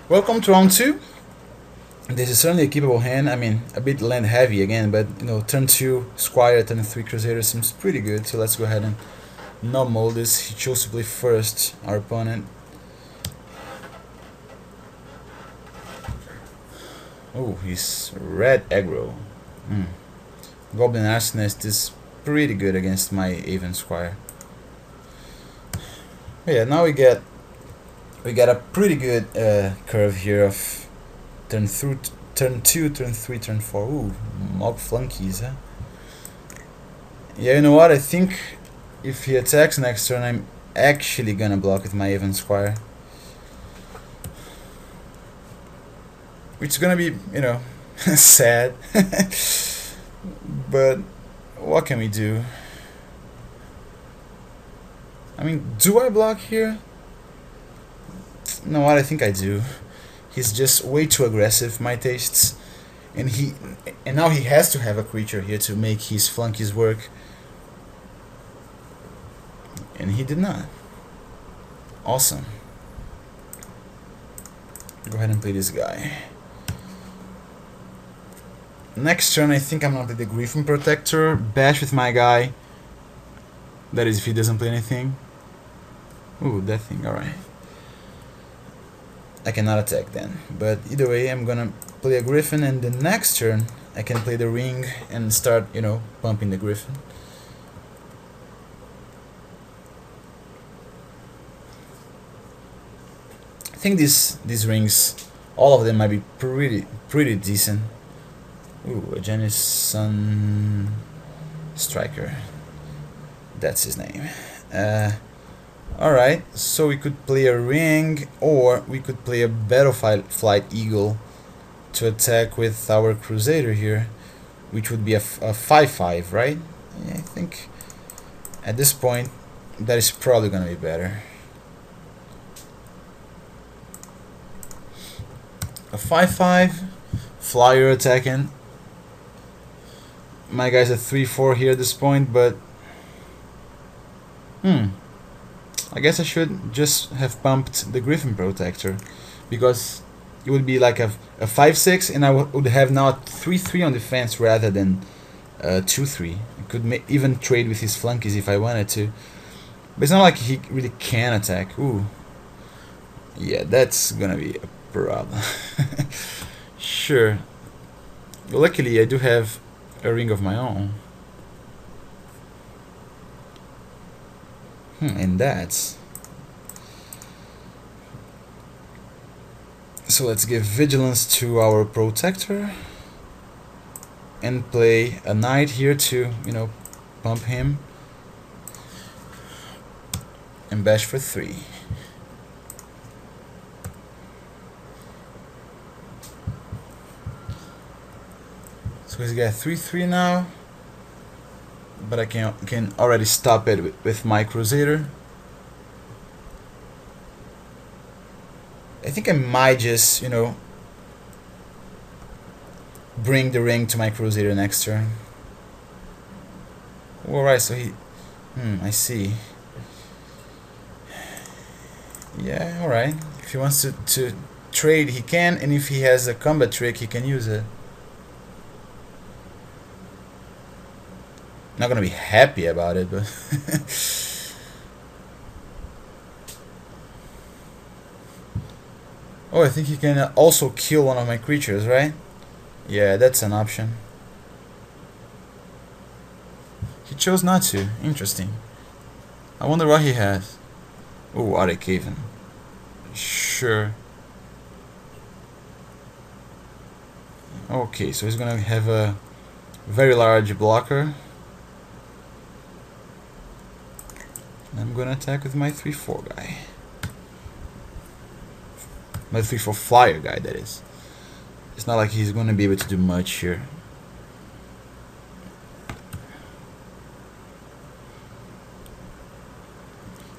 Welcome to round two. This is certainly a keepable hand. I mean, a bit land heavy again, but turn two Squire, turn three Crusader seems pretty good. So let's go ahead and not mold this. He chose to play first, our opponent. Oh, he's red aggro. Goblin Arsonist is pretty good against my Aven Squire. Yeah, now we get a pretty good curve here of turn through, turn 2, turn 3, turn 4. Ooh, mob flunkies, huh? Yeah, you know what? I think if he attacks next turn, I'm actually gonna block with my Aven Squire. Which is gonna be, sad. But what can we do? I mean, do I block here? No, what I think I do. He's just way too aggressive, my tastes, and now he has to have a creature here to make his flunkies work, and he did not. Awesome. Go ahead and play this guy. Next turn, I think I'm gonna play the Griffin Protector, bash with my guy. That is, if he doesn't play anything. Ooh, that thing. All right. I cannot attack then, but either way I'm gonna play a Griffin, and the next turn I can play the ring and start, pumping the Griffin. I think these rings, all of them might be pretty decent. Ooh, a Janus Sun Striker. That's his name. Alright, so we could play a ring, or we could play a Battleflight Eagle to attack with our Crusader here, which would be a 5/5, right? Yeah, I think at this point that is probably gonna be better. A 5/5 flyer attacking. My guy's a 3/4 here at this point, but I guess I should just have pumped the Griffin Protector, because it would be like a 5/6, and I would have now a 3/3 on defense rather than 2/3. I could even trade with his flunkies if I wanted to, but it's not like he really can attack. Ooh, yeah, that's gonna be a problem. Sure. Luckily, I do have a ring of my own. And that's... So let's give Vigilance to our Protector and play a Knight here to, pump him, and bash for 3. So he's got 3/3 now, but I can already stop it with my Crusader. I think I might just, bring the ring to my Crusader next turn. Alright, so he... I see. Yeah, alright. If he wants to trade, he can, and if he has a combat trick, he can use it. Not gonna be happy about it, but... Oh, I think he can also kill one of my creatures, right? Yeah, that's an option. He chose not to. Interesting. I wonder what he has. Oh, Arctic Haven. Sure. Okay, so he's gonna have a very large blocker. I'm gonna attack with my 3/4 guy. My 3/4 flyer guy, that is. It's not like he's gonna be able to do much here.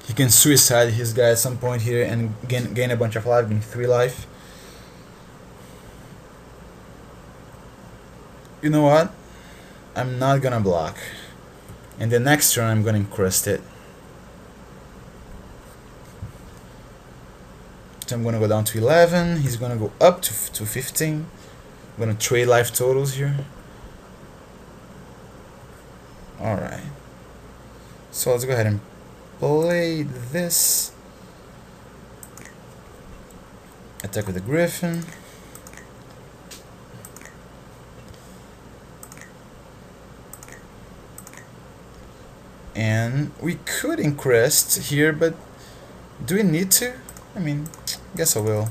He can suicide his guy at some point here and gain a bunch of life, gain 3 life. You know what? I'm not gonna block. And the next turn I'm gonna encrust it. I'm gonna go down to 11. He's gonna go up to 15. I'm gonna trade life totals here. Alright. So let's go ahead and play this. Attack with the Griffin. And we could increst here, but do we need to? I mean, I guess I will.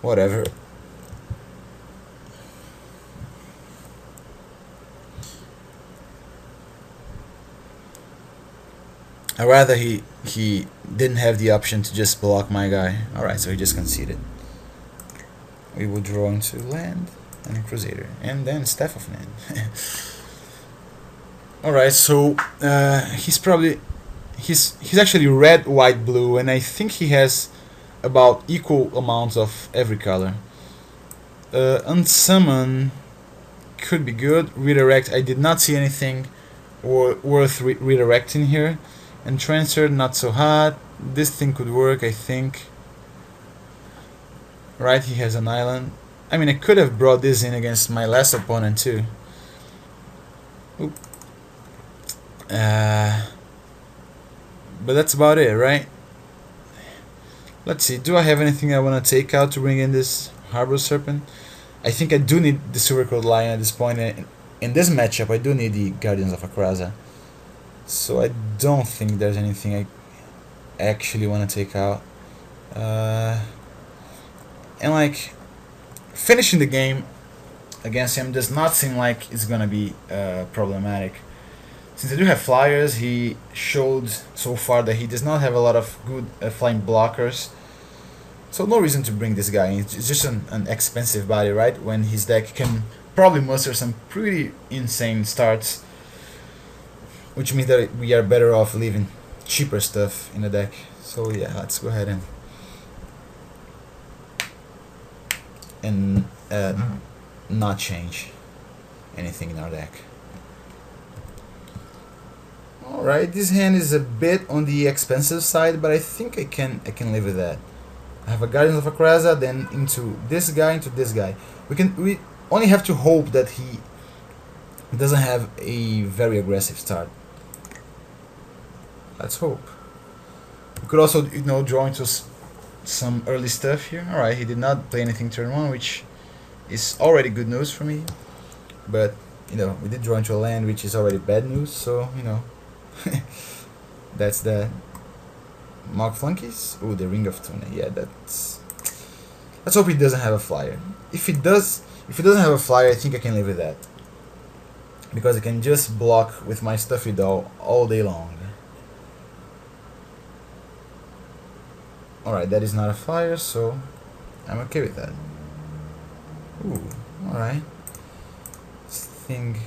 Whatever. I'd rather he didn't have the option to just block my guy. Alright, so he just conceded. We will draw into land and Crusader. And then Staff of Nan. Alright, so he's actually red, white, blue, and I think he has about equal amounts of every color. Unsummon could be good. Redirect, I did not see anything worth redirecting here. And transfer, not so hot. This thing could work, I think. Right, he has an island. I mean, I could have brought this in against my last opponent too. Oop. But that's about it, right? Let's see, do I have anything I want to take out to bring in this Harbor Serpent? I think I do need the Silver Coat Lion at this point. In this matchup, I do need the Guardians of Akraza. So I don't think there's anything I actually want to take out. And like, finishing the game against him does not seem like it's gonna be problematic. Since I do have flyers, he showed so far that he does not have a lot of good flying blockers. So no reason to bring this guy in. It's just an expensive body, right? When his deck can probably muster some pretty insane starts. Which means that we are better off leaving cheaper stuff in the deck. So yeah, let's go ahead and not change anything in our deck. Alright, this hand is a bit on the expensive side, but I think I can live with that. I have a Guardians of Akraza, then into this guy. We only have to hope that he doesn't have a very aggressive start. Let's hope. We could also, draw into some early stuff here. Alright, he did not play anything turn 1, which is already good news for me. But, we did draw into a land, which is already bad news, so, that's that. Mog Flunkies? Ooh, the Ring of Tuna. Yeah, let's hope he doesn't have a flyer. If he doesn't have a flyer, I think I can live with that. Because I can just block with my Stuffy Doll all day long. Alright, that is not a flyer, so I'm okay with that. Ooh, alright. This thing...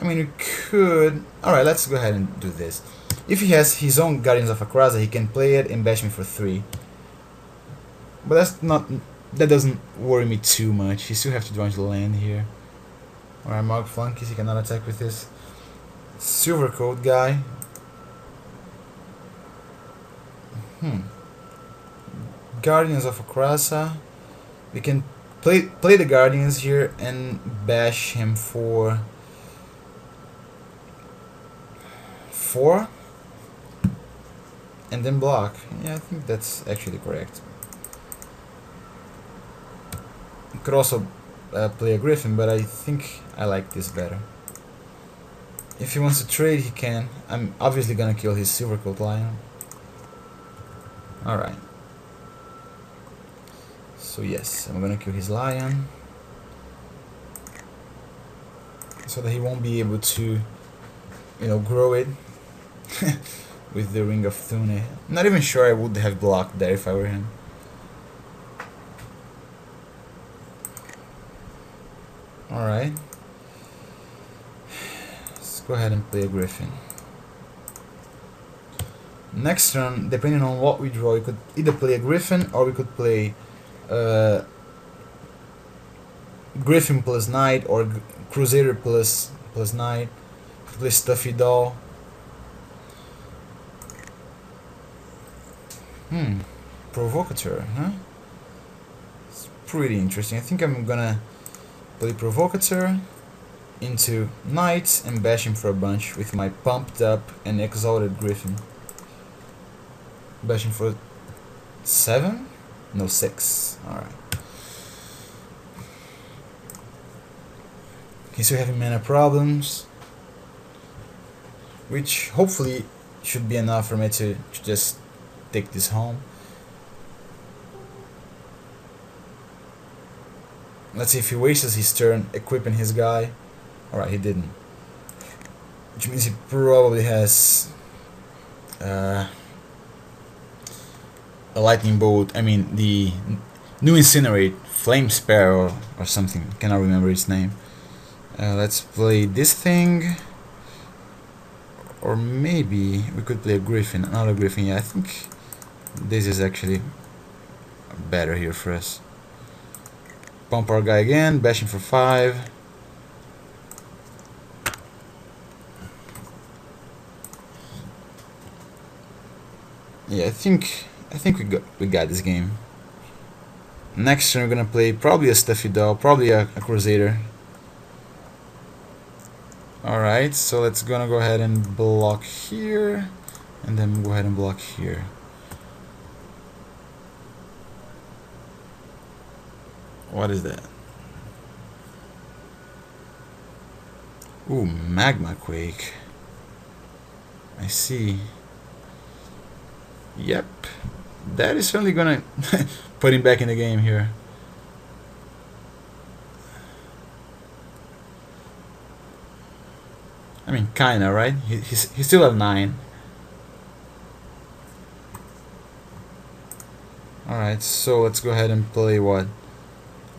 I mean, we could... Alright, let's go ahead and do this. If he has his own Guardians of Akraza, he can play it and bash me for 3. But that doesn't worry me too much. He still have to draw into the land here. Alright, Mog Flunkies, he cannot attack with this Silver Coat guy. Guardians of Akraza. We can play the Guardians here and bash him for 4 and then block. Yeah, I think that's actually correct. You could also play a Griffin, but I think I like this better. If he wants to trade, he can. I'm obviously gonna kill his Silver Coat Lion. Alright. So yes, I'm gonna kill his lion. So that he won't be able to, grow it with the Ring of Thune. I'm not even sure I would have blocked there if I were him. Alright. Let's go ahead and play a Griffin. Next turn, depending on what we draw, we could either play a Griffin or we could play Griffin plus Knight or Crusader plus Knight. Play Stuffy Doll. Provocateur, huh? It's pretty interesting. I think I'm gonna play Provocateur into Knight and bash him for a bunch with my pumped up and exalted Griffin. Bash him for 7? No, 6. Alright. He's still having mana problems, which hopefully should be enough for me to just take this home. Let's see if he wastes his turn equipping his guy. Alright, he didn't. Which means he probably has a lightning bolt. I mean, the new Incinerate, Flame Sparrow or something. Cannot remember its name. Let's play this thing. Or maybe we could play a Griffin, another Griffin. Yeah, I think this is actually better here for us. Pump our guy again, bashing for 5. Yeah, I think we got this game. Next turn we're gonna play probably a Stuffy Doll, probably a Crusader. Alright, so let's gonna go ahead and block here, and then go ahead and block here. What is that? Ooh, Magma Quake. I see. Yep, that is certainly gonna put him back in the game here. I mean, kinda, right? He's still at 9. Alright, so let's go ahead and play what?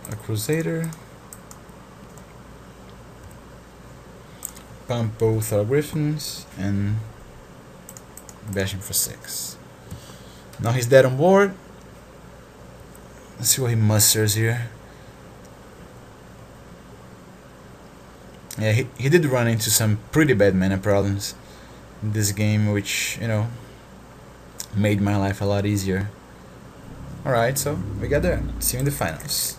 A Crusader. Pump both our Griffins and bash him for 6. Now he's dead on board. Let's see what he musters here. Yeah, he did run into some pretty bad mana problems in this game, which, you know, made my life a lot easier. Alright, so we got there. See you in the finals.